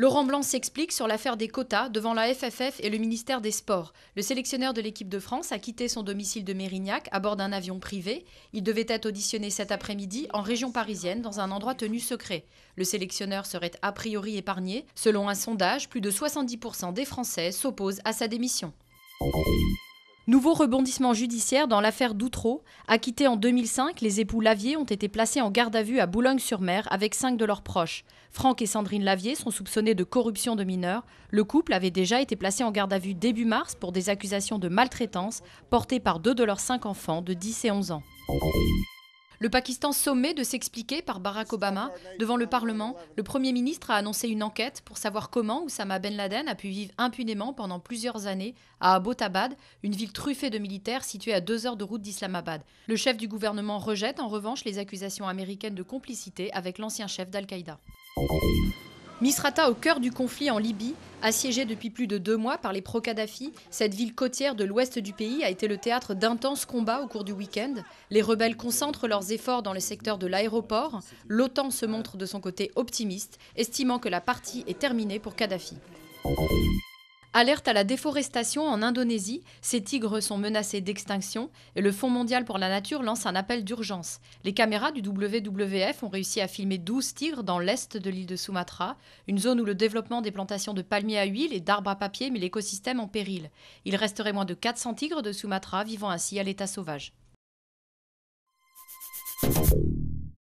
Laurent Blanc s'explique sur l'affaire des quotas devant la FFF et le ministère des Sports. Le sélectionneur de l'équipe de France a quitté son domicile de Mérignac à bord d'un avion privé. Il devait être auditionné cet après-midi en région parisienne dans un endroit tenu secret. Le sélectionneur serait a priori épargné. Selon un sondage, plus de 70% des Français s'opposent à sa démission. Nouveau rebondissement judiciaire dans l'affaire Doutreau. Acquittés en 2005, les époux Lavier ont été placés en garde à vue à Boulogne-sur-Mer avec 5 de leurs proches. Franck et Sandrine Lavier sont soupçonnés de corruption de mineurs. Le couple avait déjà été placé en garde à vue début mars pour des accusations de maltraitance portées par 2 de leurs 5 enfants de 10 et 11 ans. Le Pakistan sommé de s'expliquer par Barack Obama. Devant le Parlement, le Premier ministre a annoncé une enquête pour savoir comment Oussama Ben Laden a pu vivre impunément pendant plusieurs années à Abbottabad, une ville truffée de militaires située à 2 heures de route d'Islamabad. Le chef du gouvernement rejette en revanche les accusations américaines de complicité avec l'ancien chef d'Al-Qaïda. Misrata au cœur du conflit en Libye, assiégée depuis plus de 2 mois par les pro-Kadhafi, cette ville côtière de l'ouest du pays a été le théâtre d'intenses combats au cours du week-end. Les rebelles concentrent leurs efforts dans le secteur de l'aéroport. L'OTAN se montre de son côté optimiste, estimant que la partie est terminée pour Kadhafi. Alerte à la déforestation en Indonésie, ces tigres sont menacés d'extinction et le Fonds mondial pour la nature lance un appel d'urgence. Les caméras du WWF ont réussi à filmer 12 tigres dans l'est de l'île de Sumatra, une zone où le développement des plantations de palmiers à huile et d'arbres à papier met l'écosystème en péril. Il resterait moins de 400 tigres de Sumatra vivant ainsi à l'état sauvage.